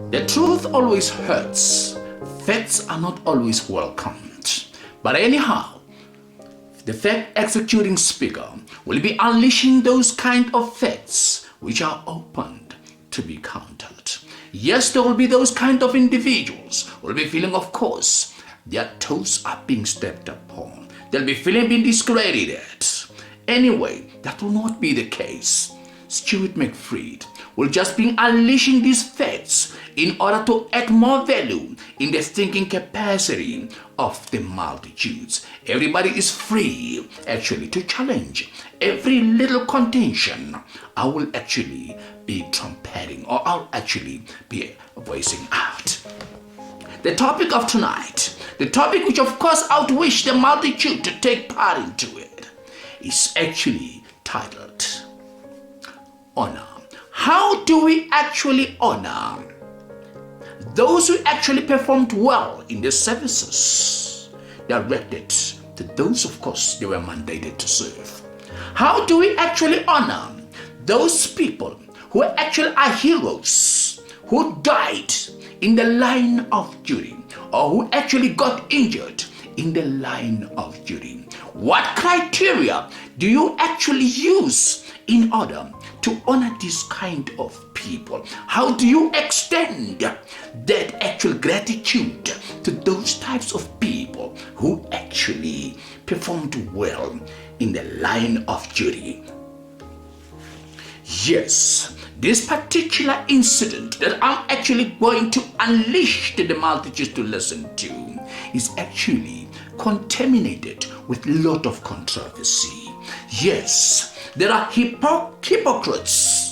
The truth always hurts. Facts are not always welcomed. But anyhow, the fact executing speaker will be unleashing those kind of facts which are opened to be countered. Yes, there will be those kind of individuals who will be feeling, of course, their toes are being stepped upon. They'll be feeling being discredited. Anyway, that will not be the case. Stuart McFreed will just be unleashing these facts in order to add more value in the thinking capacity of the multitudes. Everybody is free actually to challenge every little contention. I will actually be trumpeting, or I'll actually be voicing out. The topic of tonight, the topic which of course outwish the multitude to take part into it, is actually titled Honor. How do we actually honor those who actually performed well in the services directed to those, of course, they were mandated to serve? How do we actually honor those people who actually are heroes, who died in the line of duty, or who actually got injured in the line of duty? What criteria do you actually use in order to honor this kind of people? How do you extend that actual gratitude to those types of people who actually performed well in the line of duty? Yes, this particular incident that I'm actually going to unleash to the multitudes to listen to is actually contaminated with a lot of controversy. Yes, there are hypocrites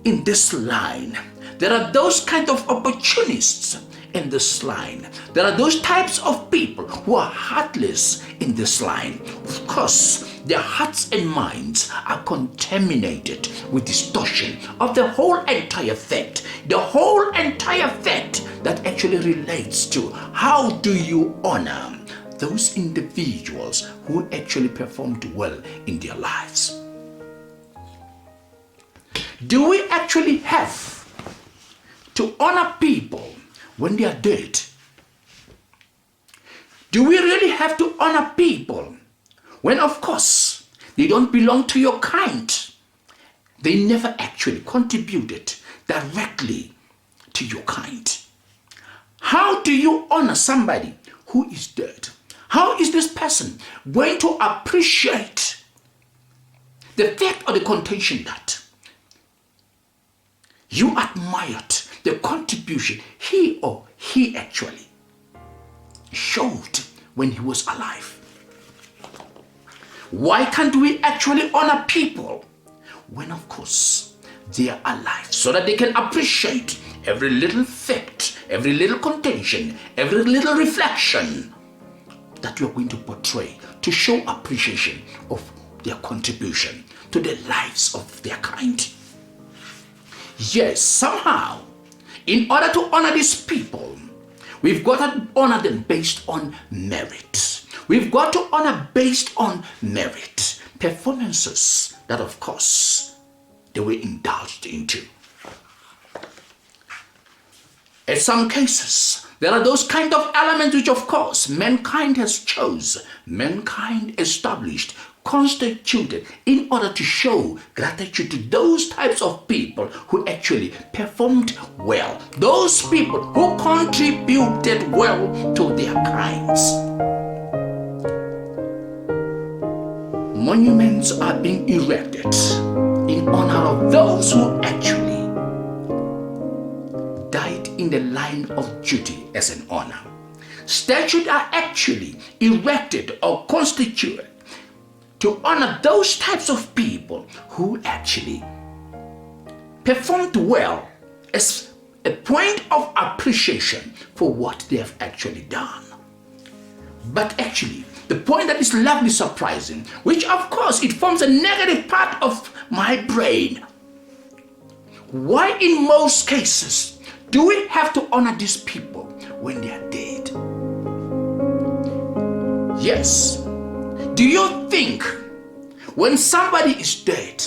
in this line. There are those kind of opportunists in this line. There are those types of people who are heartless in this line. Of course, their hearts and minds are contaminated with distortion of the whole entire fact. The whole entire fact that actually relates to how do you honor those individuals who actually performed well in their lives. Do we actually have to honor people when they are dead? Do we really have to honor people when, of course, they don't belong to your kind? They never actually contributed directly to your kind. How do you honor somebody who is dead? How is this person going to appreciate the fact or the contention that you admired the contribution he or he actually showed when he was alive? Why can't we actually honor people when, of course, they are alive, so that they can appreciate every little fact, every little contention, every little reflection that you are going to portray to show appreciation of their contribution to the lives of their kind? Yes, somehow, in order to honor these people, we've got to honor them based on merit. We've got to honor based on merit. Performances that, of course, they were indulged into. In some cases, there are those kind of elements which, of course, mankind has chose, mankind established, constituted in order to show gratitude to those types of people who actually performed well, those people who contributed well to their kinds. Monuments are being erected in honor of those who actually died in the line of duty as an honor. Statues are actually erected or constituted to honor those types of people who actually performed well as a point of appreciation for what they have actually done. But actually, the point that is lovely surprising, which of course it forms a negative part of my brain. Why in most cases do we have to honor these people when they are dead? Yes. Do you think when somebody is dead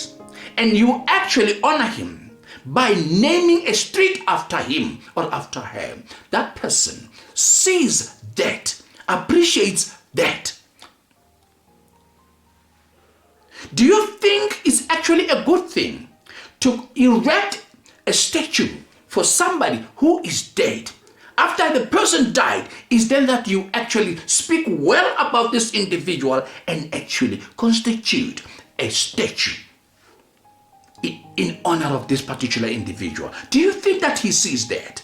and you actually honor him by naming a street after him or after her, that person sees that, appreciates that. Do you think it's actually a good thing to erect a statue for somebody who is dead? After the person died, is then that you actually speak well about this individual and actually constitute a statue in honor of this particular individual? Do you think that he sees that?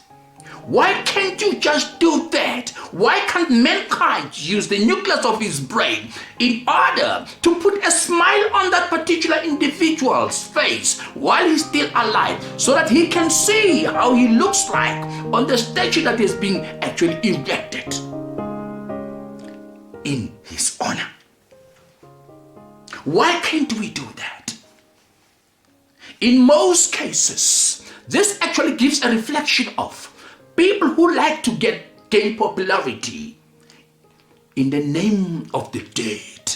Why can't you just do that? Why can't mankind use the nucleus of his brain in order to put a smile on that particular individual's face while he's still alive, so that he can see how he looks like on the statue that is being actually erected in his honor? Why can't we do that? In most cases, this actually gives a reflection of people who like to gain popularity in the name of the dead.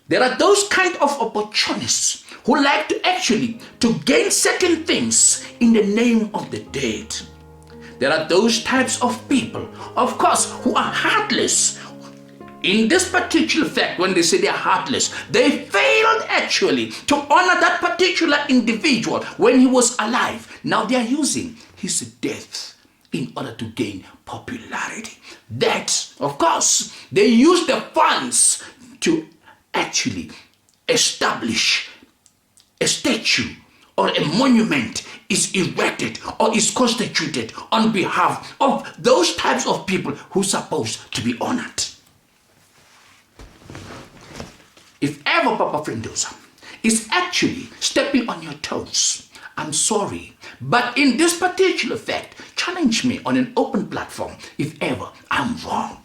There are those kind of opportunists who like to gain certain things in the name of the dead. There are those types of people, of course, who are heartless. In this particular fact, when they say they are heartless, they failed actually to honor that particular individual when he was alive. Now they are using his death in order to gain popularity. That, of course, they use the funds to actually establish a statue or a monument is erected or is constituted on behalf of those types of people who are supposed to be honored. If ever Papa Frendosa is actually stepping on your toes, I'm sorry, but in this particular fact, challenge me on an open platform if ever I'm wrong.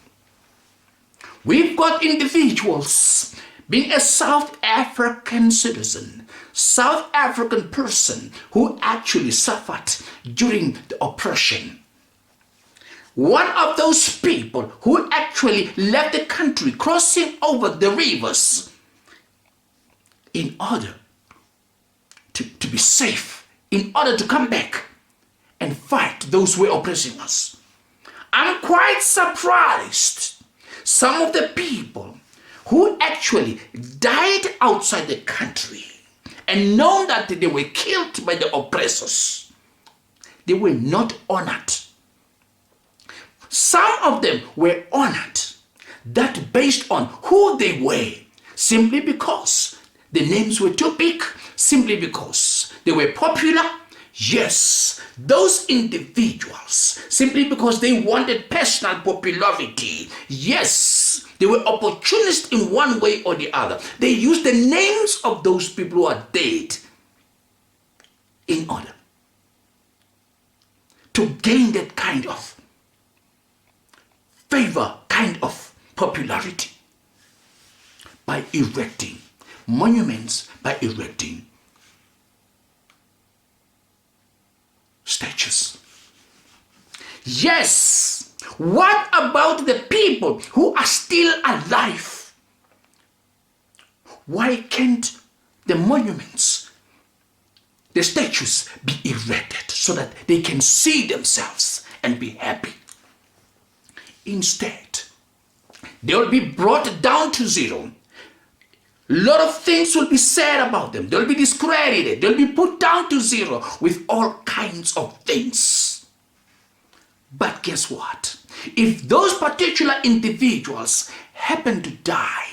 We've got individuals, being a South African citizen, South African person who actually suffered during the oppression. One of those people who actually left the country, crossing over the rivers in order to be safe, in order to come back and fight those who were oppressing us. I'm quite surprised some of the people who actually died outside the country and known that they were killed by the oppressors, they were not honored. Some of them were honored that based on who they were, simply because the names were too big, simply because they were popular. Yes, those individuals, simply because they wanted personal popularity. Yes, they were opportunists in one way or the other. They used the names of those people who are dead in order to gain that kind of favor, kind of popularity by erecting monuments, by erecting statues. Yes, what about the people who are still alive? Why can't the monuments, the statues, be erected so that they can see themselves and be happy? Instead, they will be brought down to zero. A lot of things will be said about them. They'll be discredited. They'll be put down to zero with all kinds of things. But guess what? If those particular individuals happen to die,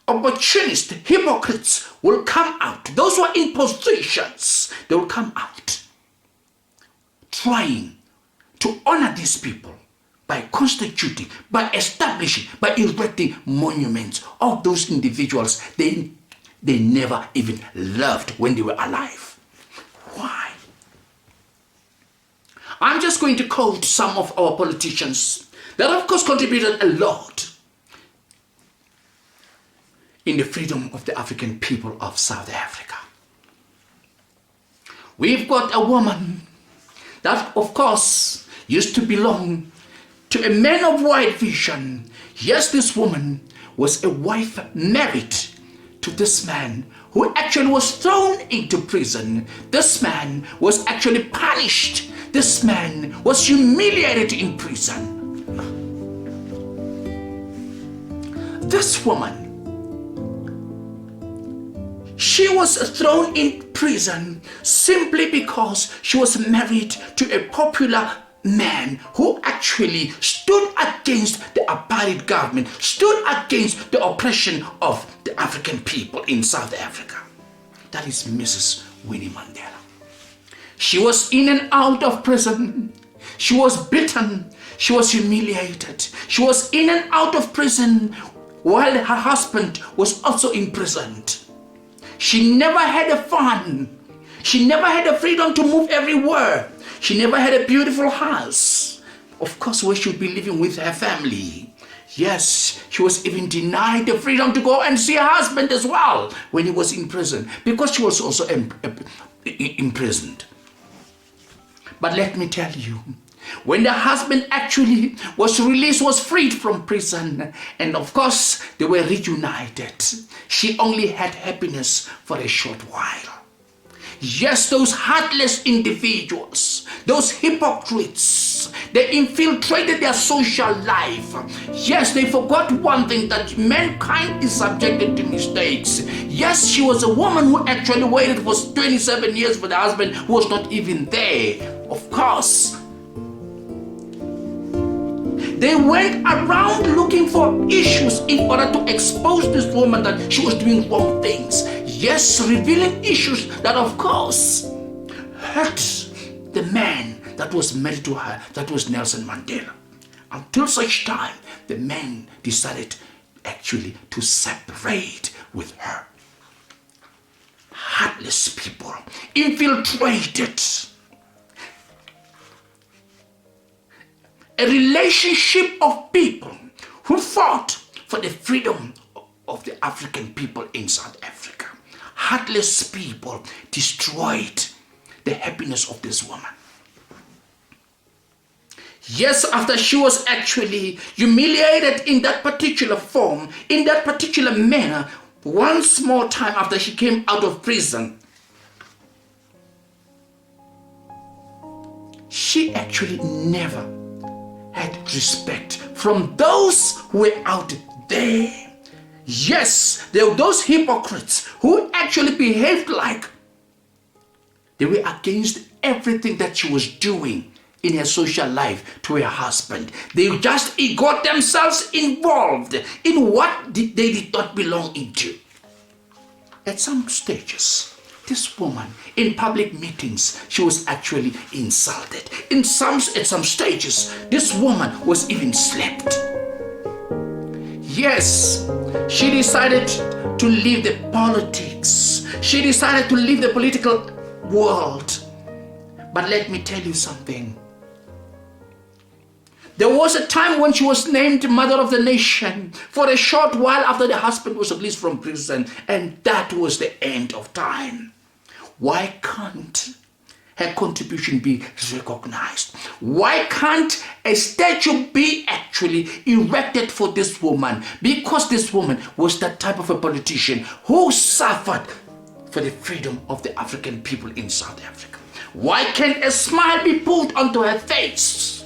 opportunists, hypocrites will come out. Those who are in positions, they will come out trying to honor these people by constituting, by establishing, by erecting monuments of those individuals they never even loved when they were alive. Why? I'm just going to quote some of our politicians that of course contributed a lot in the freedom of the African people of South Africa. We've got a woman that of course used to belong to a man of wide vision. Yes, this woman was a wife married to this man who actually was thrown into prison. This man was actually punished. This man was humiliated in prison. This woman, she was thrown in prison simply because she was married to a popular man who actually stood against the apartheid government, stood against the oppression of the African people in South Africa. That is Mrs. Winnie Mandela. She was in and out of prison. She was beaten. She was humiliated. She was in and out of prison while her husband was also imprisoned. She never had a fun. She never had the freedom to move everywhere. She never had a beautiful house, of course, where she would be living with her family. Yes, she was even denied the freedom to go and see her husband as well when he was in prison, because she was also imprisoned. But let me tell you, when the husband actually was released, was freed from prison, and of course they were reunited, she only had happiness for a short while. Yes, those heartless individuals, those hypocrites, they infiltrated their social life. Yes, they forgot one thing, that mankind is subjected to mistakes. Yes, she was a woman who actually waited for 27 years for the husband who was not even there. Of course, they went around looking for issues in order to expose this woman that she was doing wrong things. Yes, revealing issues that of course hurt the man that was married to her, that was Nelson Mandela. Until such time, the man decided actually to separate with her. Heartless people infiltrated a relationship of people who fought for the freedom of the African people in South Africa. Heartless people destroyed the happiness of this woman. Yes, after she was actually humiliated in that particular form, in that particular manner, once more time after she came out of prison, she actually never had respect from those who were out there. Yes, there were those hypocrites who actually behaved like they were against everything that she was doing in her social life to her husband. They just got themselves involved in what they did not belong into. At some stages, this woman, in public meetings, she was actually insulted. At some stages, this woman was even slapped. Yes, she decided to leave the politics. She decided to leave the political world. But let me tell you something. There was a time when she was named Mother of the Nation for a short while after the husband was released from prison, and that was the end of time. Why can't her contribution be recognized? Why can't a statue be actually erected for this woman? Because this woman was that type of a politician who suffered for the freedom of the African people in South Africa. Why can't a smile be put onto her face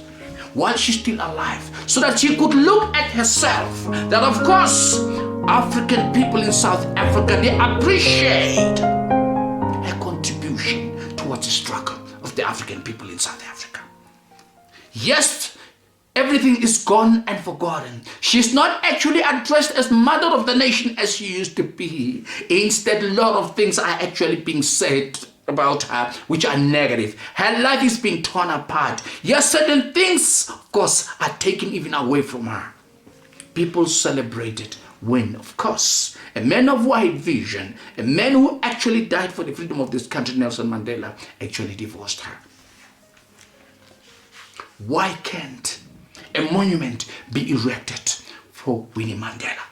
while she's still alive, so that she could look at herself, that of course African people in South Africa, they appreciate her contribution towards the struggle of the African people in South Africa. Yes, everything is gone and forgotten. She's not actually addressed as Mother of the Nation as she used to be. Instead, a lot of things are actually being said about her which are negative. Her life is being torn apart. Yes, certain things, of course, are taken even away from her. People celebrated when, of course, a man of wide vision, a man who actually died for the freedom of this country, Nelson Mandela, actually divorced her. Why can't a monument be erected for Winnie Mandela?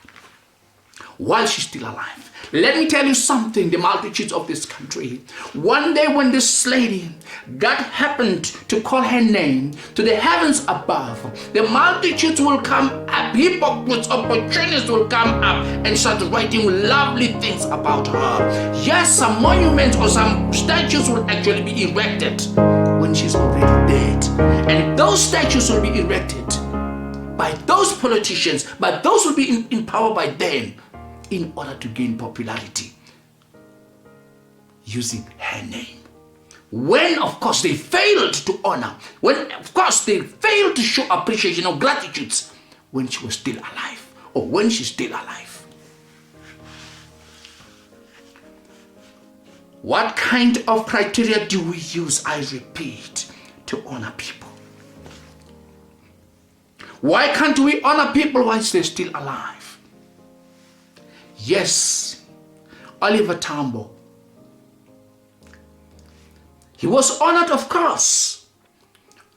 while she's still alive. Let me tell you something, the multitudes of this country. One day when this lady, God happened to call her name to the heavens above, the multitudes will come up, hypocrites, opportunists will come up and start writing lovely things about her. Yes, some monuments or some statues will actually be erected when she's already dead. And those statues will be erected by those politicians, but those will be in power by them, in order to gain popularity using her name. When, of course, they failed to honor, when, of course, they failed to show appreciation or gratitude when she was still alive, or when she's still alive. What kind of criteria do we use, I repeat, to honor people? Why can't we honor people while they're still alive? Yes, Oliver Tambo. He was honored, of course,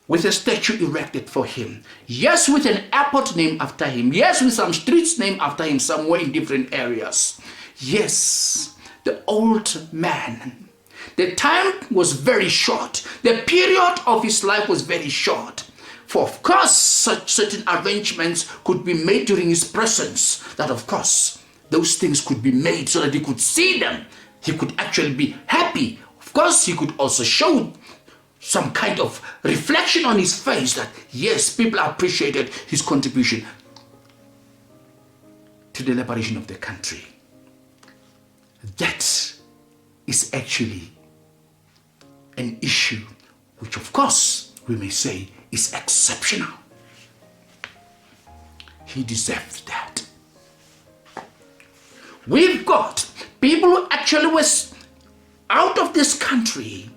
with a statue erected for him. Yes, with an airport named after him. Yes, with some streets named after him somewhere in different areas. Yes, the old man. The time was very short. The period of his life was very short. For of course, such certain arrangements could be made during his presence, that of course, those things could be made so that he could see them. He could actually be happy. Of course, he could also show some kind of reflection on his face that, yes, people appreciated his contribution to the liberation of the country. That is actually an issue which, of course, we may say is exceptional. He deserved that. We've got people who actually was out of this country,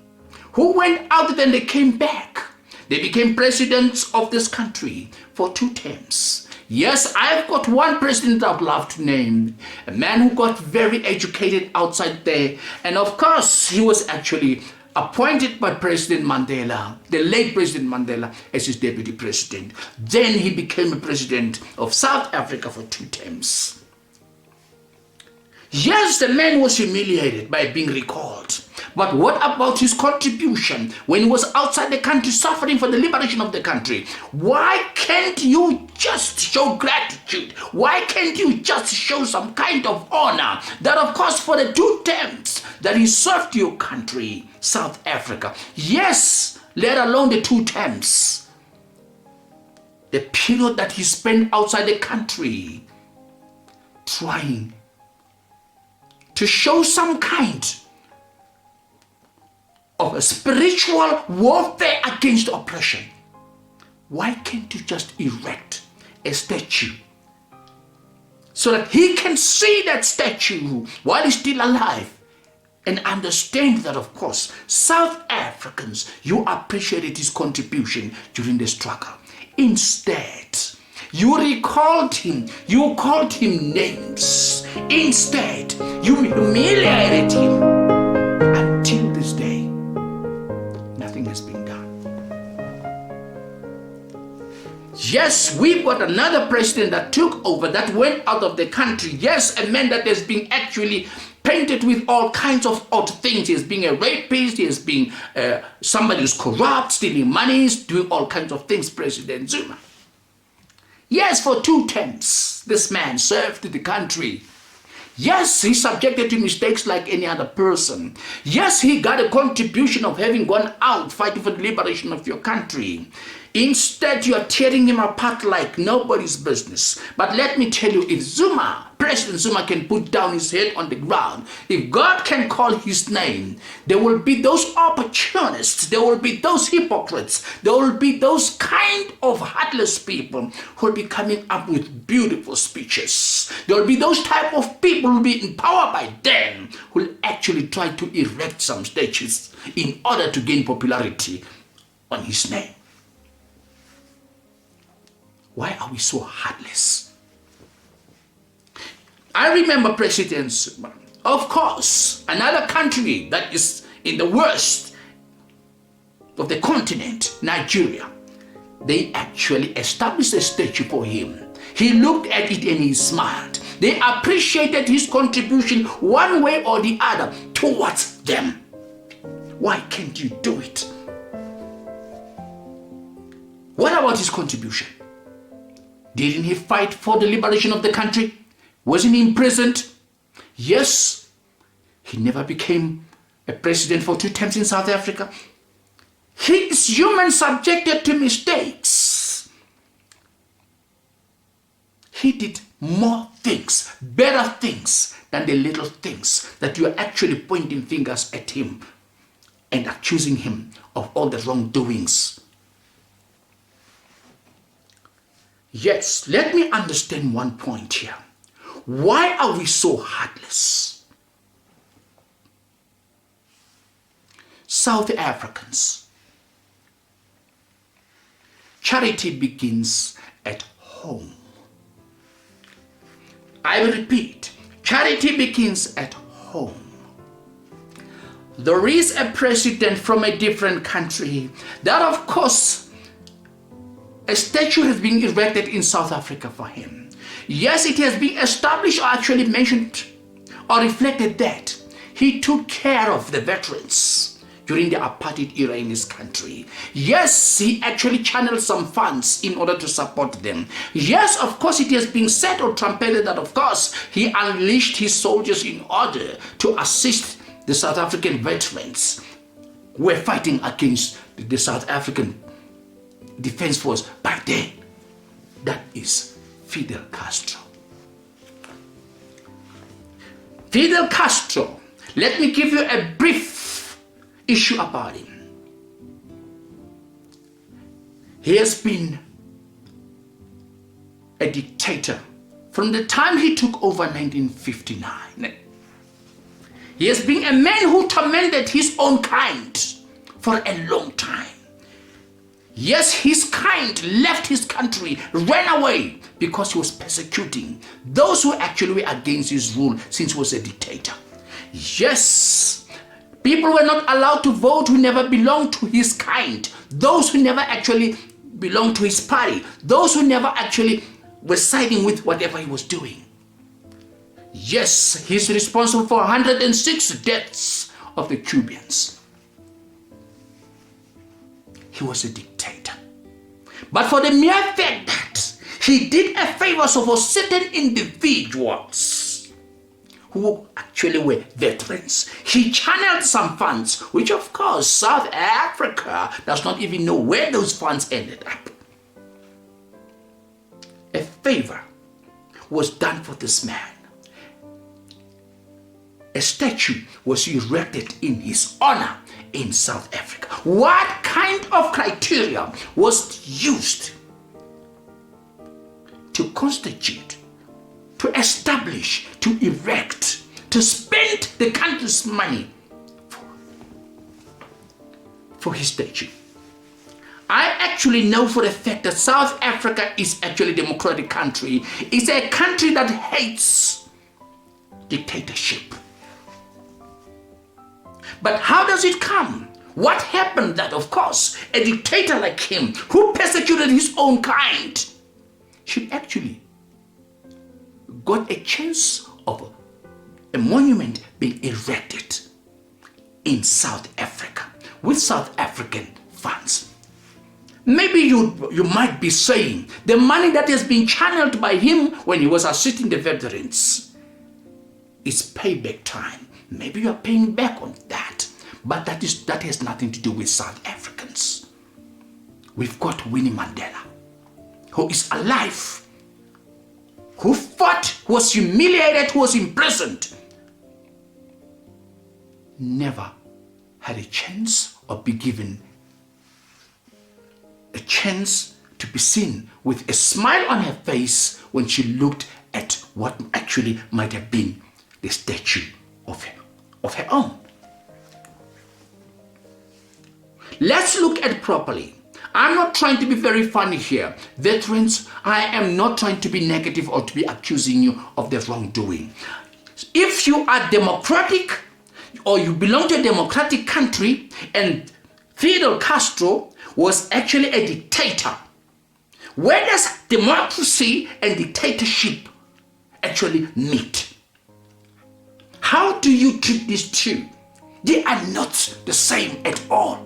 who went out, then they came back. They became presidents of this country for 2 terms. Yes, I've got one president I'd love to name, a man who got very educated outside there. And of course, he was actually appointed by President Mandela, the late President Mandela, as his deputy president. Then he became a president of South Africa for 2 terms. Yes, the man was humiliated by being recalled. But what about his contribution when he was outside the country suffering for the liberation of the country? Why can't you just show gratitude? Why can't you just show some kind of honor that, of course, for the 2 terms that he served your country, South Africa? Yes, let alone the 2 terms. The period that he spent outside the country trying to show some kind of a spiritual warfare against oppression. Why can't you just erect a statue so that he can see that statue while he's still alive and understand that, of course, South Africans, you appreciated his contribution during the struggle. Instead, you recalled him, you called him names. Instead, you humiliated him. Until this day, nothing has been done. Yes, we've got another president that took over, that went out of the country. Yes, a man that has been actually painted with all kinds of odd things. He is being a rapist, he is being somebody who's corrupt, stealing money, doing all kinds of things, President Zuma. Yes, for 2 terms, this man served the country. Yes, he subjected to mistakes like any other person. Yes, he got a contribution of having gone out fighting for the liberation of your country. Instead, you are tearing him apart like nobody's business. But let me tell you, if Zuma, President Zuma, can put down his head on the ground, if God can call his name, there will be those opportunists, there will be those hypocrites, there will be those kind of heartless people who will be coming up with beautiful speeches. There will be those type of people who will be in power by them, who will actually try to erect some statues in order to gain popularity on his name. Why are we so heartless? I remember President Zuma. Of course, another country that is in the worst of the continent, Nigeria, they actually established a statue for him. He looked at it and he smiled. They appreciated his contribution one way or the other towards them. Why can't you do it? What about his contribution? Didn't he fight for the liberation of the country? Wasn't he imprisoned? Yes. He never became a president for 2 terms in South Africa. He is human, subjected to mistakes. He did more things, better things, than the little things that you are actually pointing fingers at him and accusing him of all the wrongdoings. Yes, let me understand one point here. Why are we so heartless? South Africans, charity begins at home. I will repeat, charity begins at home. There is a president from a different country that, of course, a statue has been erected in South Africa for him. Yes, it has been established or actually mentioned or reflected that he took care of the veterans during the apartheid era in his country. Yes, he actually channeled some funds in order to support them. Yes, of course, it has been said or trumpeted that, of course, he unleashed his soldiers in order to assist the South African veterans who were fighting against the South African Defense Force back then. That is Fidel Castro. Fidel Castro, let me give you a brief issue about him. He has been a dictator from the time he took over 1959. He has been a man who tormented his own kind for a long time. Yes, his kind left his country, ran away because he was persecuting those who actually were against his rule since he was a dictator. Yes, people were not allowed to vote who never belonged to his kind, those who never actually belonged to his party, those who never actually were siding with whatever he was doing. Yes, he's responsible for 106 deaths of the Cubans. He was a dictator. But for the mere fact that he did a favor for certain individuals who actually were veterans, he channeled some funds, which of course South Africa does not even know where those funds ended up. A favor was done for this man. A statue was erected in his honor in South Africa. What kind of criteria was used to constitute, to establish, to erect, to spend the country's money for his statue? I actually know for a fact that South Africa is actually a democratic country. It's a country that hates dictatorship. But how does it come? What happened that, of course, a dictator like him, who persecuted his own kind, should actually got a chance of a monument being erected in South Africa with South African funds? Maybe you might be saying the money that has been channeled by him when he was assisting the veterans is payback time. Maybe you are paying back on that. But that has nothing to do with South Africans. We've got Winnie Mandela, who is alive, who fought, who was humiliated, who was imprisoned. Never had a chance or be given a chance to be seen with a smile on her face when she looked at what actually might have been the statue of her own. Let's look at it properly. I'm not trying to be very funny here. Veterans, I am not trying to be negative or to be accusing you of the wrongdoing. If you are democratic or you belong to a democratic country and Fidel Castro was actually a dictator, where does democracy and dictatorship actually meet. How do you treat these two? They are not the same at all.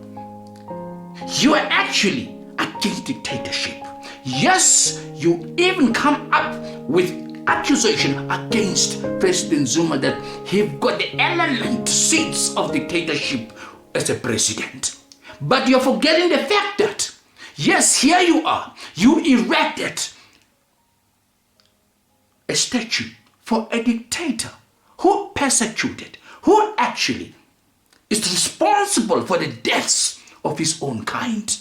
You are actually against dictatorship. Yes, you even come up with accusation against President Zuma that he got the element seeds of dictatorship as a president. But you're forgetting the fact that, yes, here you are. You erected a statue for a dictator who persecuted, who actually is responsible for the deaths of his own kind.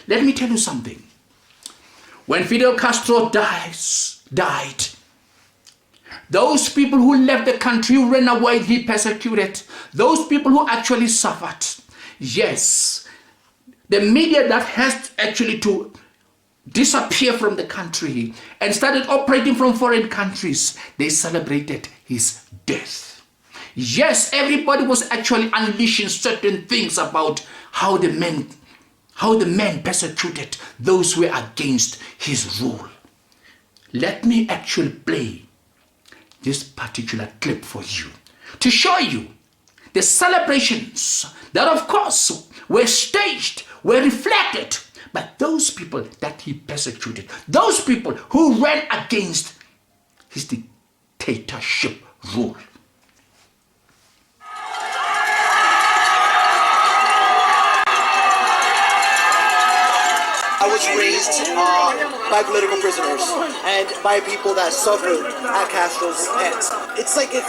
Let me tell you something. When Fidel Castro died, those people who left the country, who ran away, he persecuted. Those people who actually suffered. Yes, the media that has actually to disappear from the country and started operating from foreign countries, they celebrated his death. Yes, everybody was actually unleashing certain things about how the man persecuted those who were against his rule. Let me actually play this particular clip for you to show you the celebrations that, of course, were staged, were reflected by those people that he persecuted, those people who ran against his dictatorship rule. I was raised by political prisoners and by people that suffered at Castro's hands. It's like if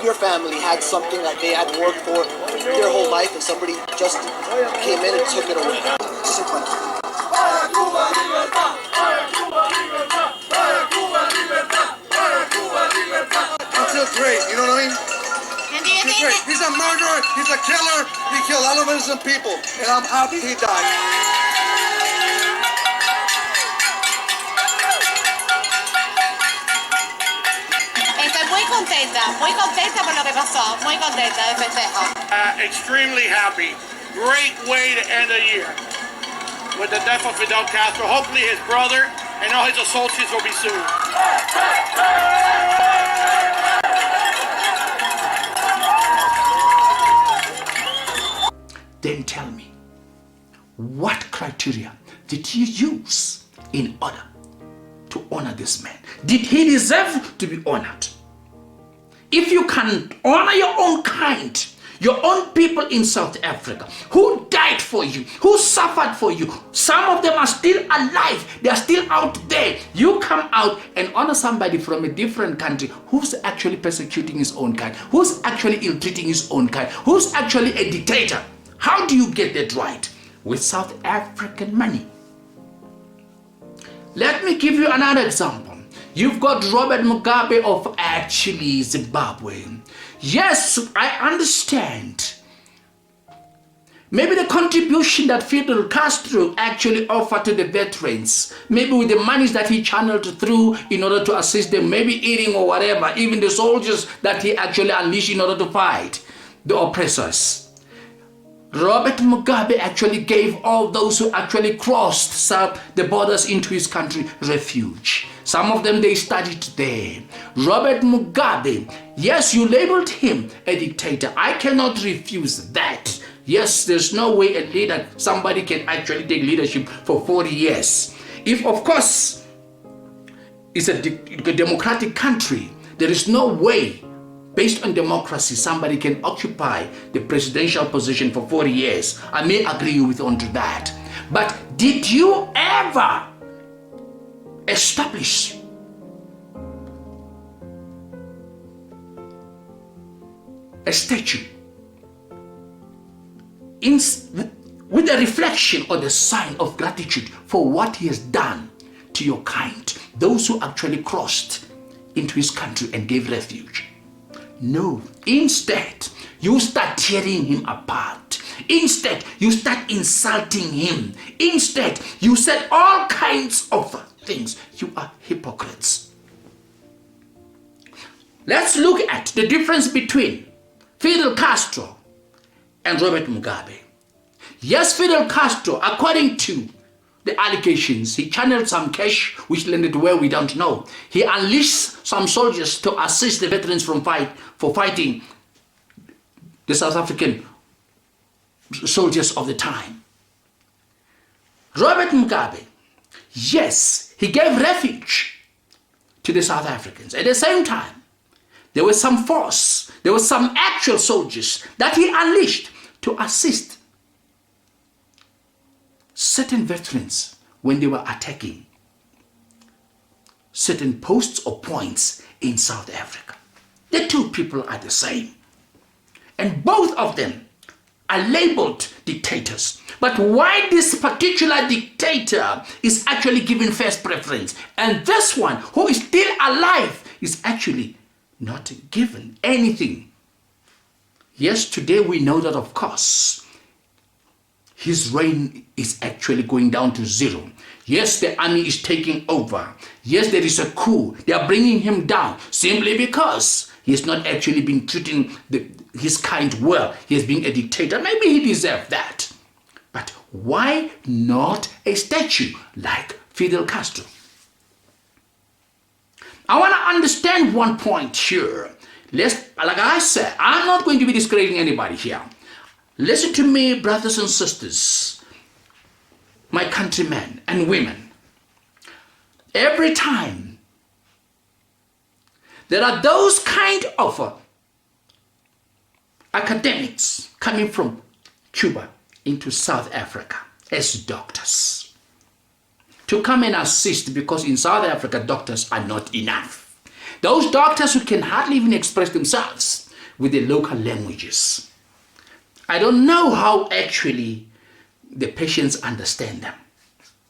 your family had something that they had worked for their whole life and somebody just came in and took it away. Simple. He feels great, you know what I mean? He's great. He's a murderer, he's a killer, he killed a lot of innocent people, and I'm happy he died. Muy contenta por lo que pasó, muy contenta de festejo. Extremely happy. Great way to end the year with the death of Fidel Castro. Hopefully his brother and all his associates will be soon. Then tell me, what criteria did you use in order to honor this man? Did he deserve to be honored? If you can honor your own kind, your own people in South Africa, who died for you, who suffered for you, some of them are still alive, they are still out there. You come out and honor somebody from a different country who's actually persecuting his own kind, who's actually ill-treating his own kind, who's actually a dictator. How do you get that right? With South African money. Let me give you another example. You've got Robert Mugabe of actually Zimbabwe. Yes, I understand. Maybe the contribution that Fidel Castro actually offered to the veterans, maybe with the monies that he channeled through in order to assist them, maybe eating or whatever, even the soldiers that he actually unleashed in order to fight the oppressors. Robert Mugabe actually gave all those who actually crossed the borders into his country refuge. Some of them, they studied there. Robert Mugabe, yes, you labeled him a dictator. I cannot refuse that. Yes, there's no way a leader, somebody can actually take leadership for 40 years. If, of course, it's a democratic country, there is no way, based on democracy, somebody can occupy the presidential position for 40 years. I may agree with on to that. But did you ever establish a statue with a reflection or the sign of gratitude for what he has done to your kind, those who actually crossed into his country and gave refuge? No. Instead, you start tearing him apart. Instead, you start insulting him. Instead, you said all kinds of things. You are hypocrites. Let's look at the difference between Fidel Castro and Robert Mugabe. Yes, Fidel Castro, according to the allegations. He channeled some cash which landed where we don't know. He unleashed some soldiers to assist the veterans for fighting the South African soldiers of the time. Robert Mugabe, yes, he gave refuge to the South Africans. At the same time, there was some force, there were some actual soldiers that he unleashed to assist certain veterans when they were attacking certain posts or points in South Africa. The two people are the same. And both of them are labeled dictators. But why this particular dictator is actually given first preference, and this one who is still alive is actually not given anything? Yes, today we know that, of course, his reign is actually going down to zero. Yes, the army is taking over. Yes, there is a coup. They are bringing him down simply because he has not actually been treating his kind well. He has been a dictator. Maybe he deserves that. But why not a statue like Fidel Castro? I want to understand one point here. Like I said, I'm not going to be discrediting anybody here. Listen to me, brothers and sisters, my countrymen and women. Every time there are those kind of academics coming from Cuba into South Africa as doctors to come and assist, because in South Africa doctors are not enough. Those doctors who can hardly even express themselves with the local languages. I don't know how actually the patients understand them.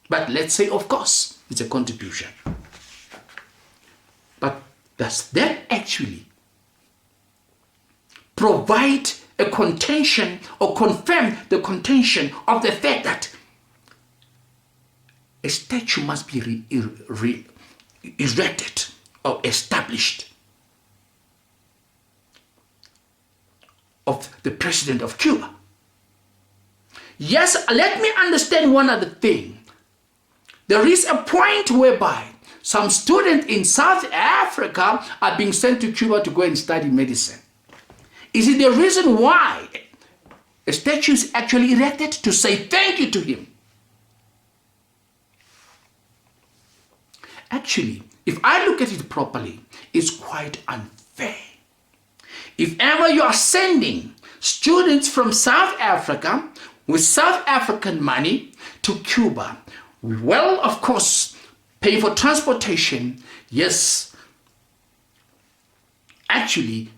But let's say, of course, it's a contribution. But does that actually provide a contention or confirm the contention of the fact that a statue must be erected or established of the president of Cuba? Yes, let me understand one other thing. There is a point whereby some students in South Africa are being sent to Cuba to go and study medicine. Is it the reason why a statue is actually erected to say thank you to him? Actually, if I look at it properly, it's quite unfair. If ever you are sending students from South Africa with South African money to Cuba, well, of course, pay for transportation, yes, actually,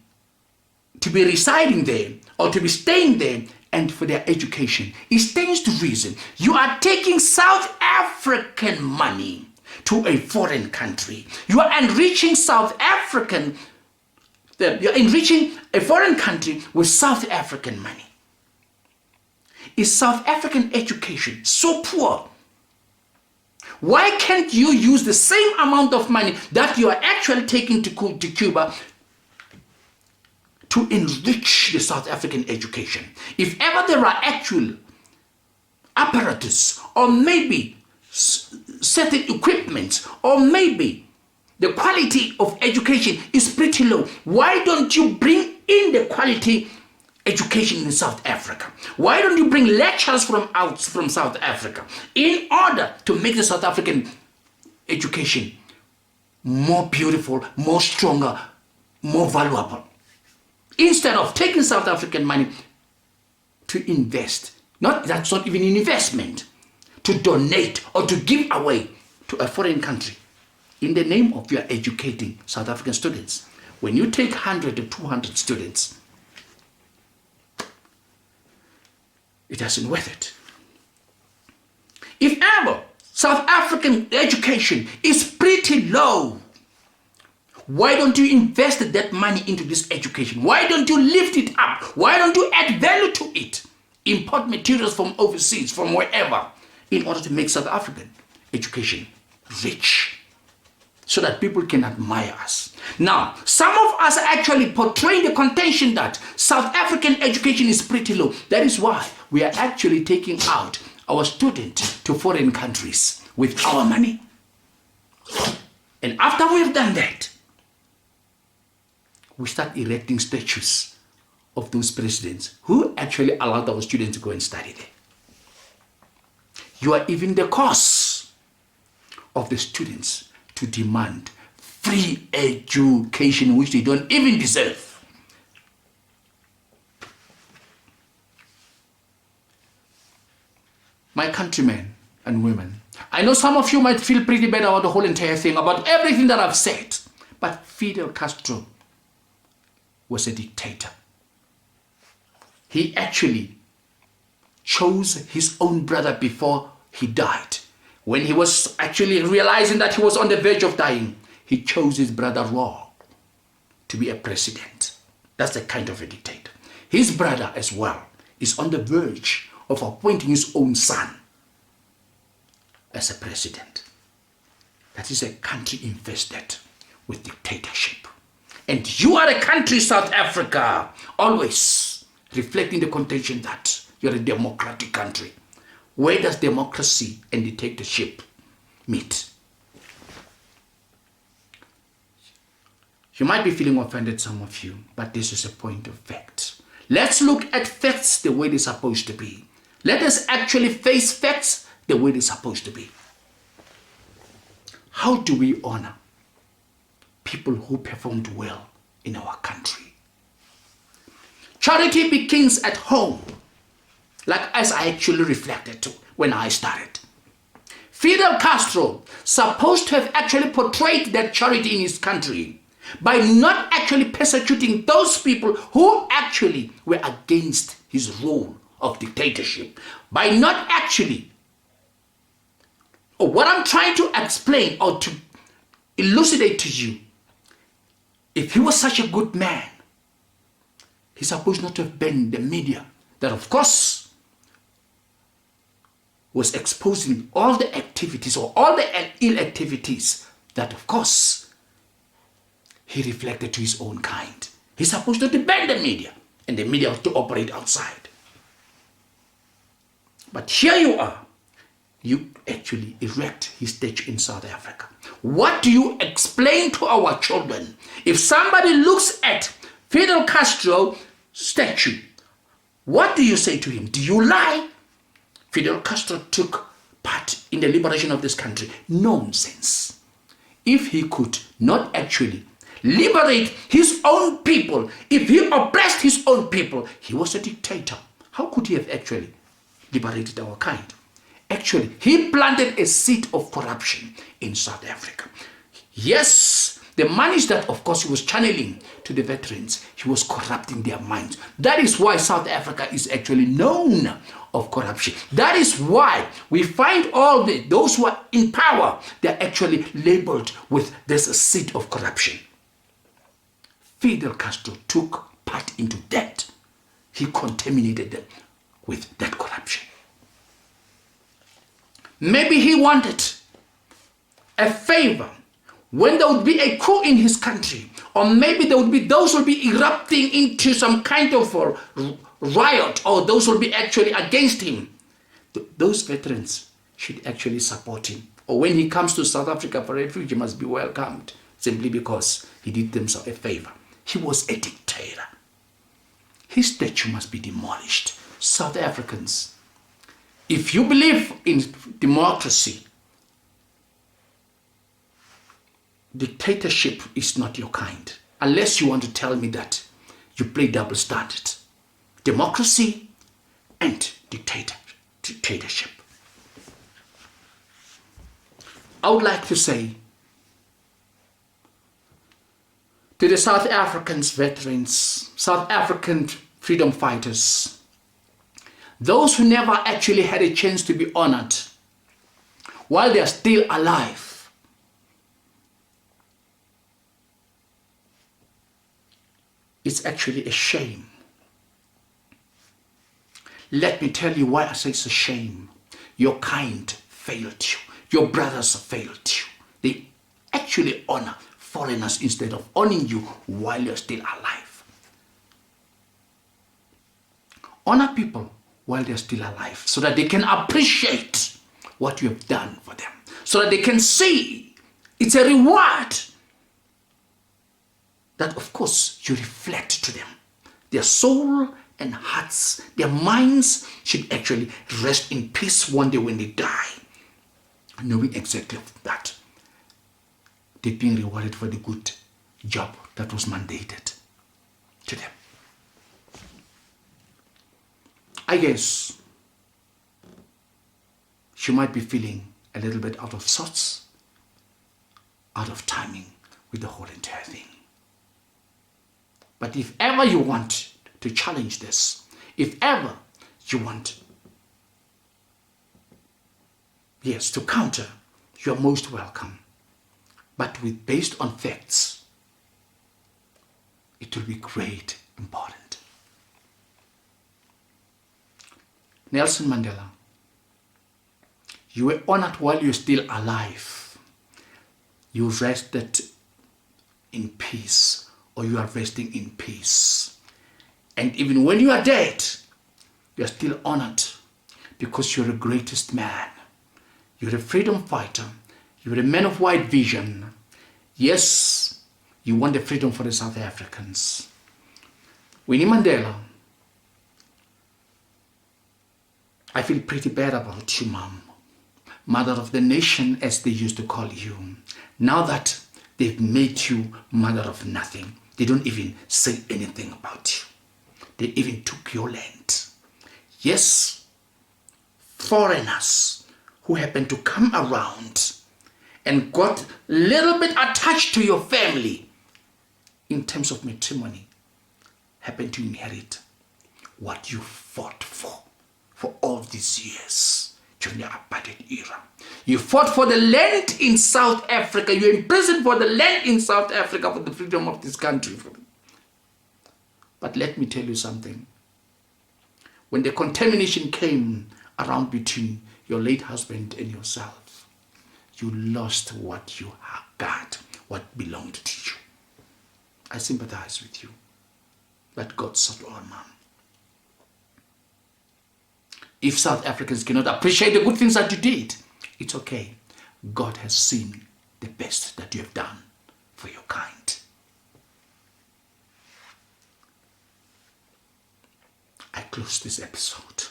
to be residing there or to be staying there and for their education, it stands to reason you are taking South African money to a foreign country. You are enriching you're enriching a foreign country with South African money. Is South African education so poor? Why can't you use the same amount of money that you are actually taking to Cuba to enrich the South African education? If ever there are actual apparatus or maybe certain equipment or maybe the quality of education is pretty low, why don't you bring in the quality education in South Africa? Why don't you bring lecturers from South Africa in order to make the South African education more beautiful, more stronger, more valuable? Instead of taking South African money to invest, that's not even an investment, to donate or to give away to a foreign country in the name of your educating South African students. When you take 100 or 200 students, it isn't worth it. If ever South African education is pretty low, why don't you invest that money into this education? Why don't you lift it up? Why don't you add value to it? Import materials from overseas, from wherever, in order to make South African education rich, so that people can admire us. Now, some of us are actually portraying the contention that South African education is pretty low. That is why we are actually taking out our students to foreign countries with our money. And after we've done that, we start erecting statues of those presidents who actually allowed our students to go and study there. You are even the cause of the students to demand free education, which they don't even deserve. My countrymen and women, I know some of you might feel pretty bad about the whole entire thing, about everything that I've said, but Fidel Castro was a dictator. He actually chose his own brother before he died. When he was actually realizing that he was on the verge of dying, he chose his brother Raul to be a president. That's the kind of a dictator. His brother as well is on the verge of appointing his own son as a president. That is a country infested with dictatorship. And you are a country, South Africa, always reflecting the contention that you're a democratic country. Where does democracy and dictatorship meet? You might be feeling offended, some of you, but this is a point of fact. Let's look at facts the way they're supposed to be. Let us actually face facts the way they're supposed to be. How do we honor people who performed well in our country? Charity begins at home, like as I actually reflected to when I started. Fidel Castro, supposed to have actually portrayed that charity in his country by not actually persecuting those people who actually were against his rule of dictatorship, by not actually, or what I'm trying to explain or to elucidate to you, if he was such a good man, he's supposed not to have been the media that, of course, was exposing all the activities or all the ill activities that, of course, he reflected to his own kind. He's supposed to ban the media, and the media has to operate outside. But here you are. You actually erect his statue in South Africa. What do you explain to our children? If somebody looks at Fidel Castro statue, what do you say to him? Do you lie? Fidel Castro took part in the liberation of this country. Nonsense. If he could not actually liberate his own people, if he oppressed his own people, he was a dictator. How could he have actually liberated our kind? Actually, he planted a seed of corruption in South Africa. Yes, the monies that, of course, he was channeling to the veterans, he was corrupting their minds. That is why South Africa is actually known of corruption. That is why we find all those who are in power, they're actually labeled with this seed of corruption. Fidel Castro took part into that. He contaminated them with that corruption. Maybe he wanted a favor when there would be a coup in his country, or maybe there would be those who would be erupting into some kind of riot, or those who would be actually against him. Those veterans should actually support him. Or when he comes to South Africa for refuge, he must be welcomed simply because he did them a favor. He was a dictator. His statue must be demolished. South Africans, if you believe in democracy, dictatorship is not your kind. Unless you want to tell me that you play double standard. Democracy and dictatorship. I would like to say to the South Africans veterans, South African freedom fighters, those who never actually had a chance to be honored while they are still alive, it's actually a shame. Let me tell you why I say it's a shame. Your kind failed you. Your brothers failed you. They actually honor foreigners instead of honoring you while you're still alive. Honor people while they're still alive, so that they can appreciate what you have done for them, so that they can see it's a reward that, of course, you reflect to them. Their soul and hearts, their minds should actually rest in peace one day when they die, knowing exactly that they're being rewarded for the good job that was mandated to them. I guess she might be feeling a little bit out of sorts, out of timing with the whole entire thing. But if ever you want to challenge this, if ever you want, yes, to counter, you're most welcome. But based on facts, it will be great important. Nelson Mandela, you were honored while you're still alive. You rested in peace, or you are resting in peace. And even when you are dead, you are still honored because you're the greatest man. You're a freedom fighter. You're a man of wide vision. Yes, you want the freedom for the South Africans. Winnie Mandela, I feel pretty bad about you, Mom. Mother of the nation, as they used to call you. Now that they've made you mother of nothing, they don't even say anything about you. They even took your land. Yes, foreigners who happen to come around and got a little bit attached to your family in terms of matrimony happen to inherit what you fought for all these years during the apartheid era. You fought for the land in South Africa. You imprisoned for the land in South Africa for the freedom of this country. But let me tell you something. When the contamination came around between your late husband and yourself, you lost what you got, what belonged to you. I sympathize with you. But God sort all, Mom. If South Africans cannot appreciate the good things that you did, it's okay. God has seen the best that you have done for your kind. I close this episode.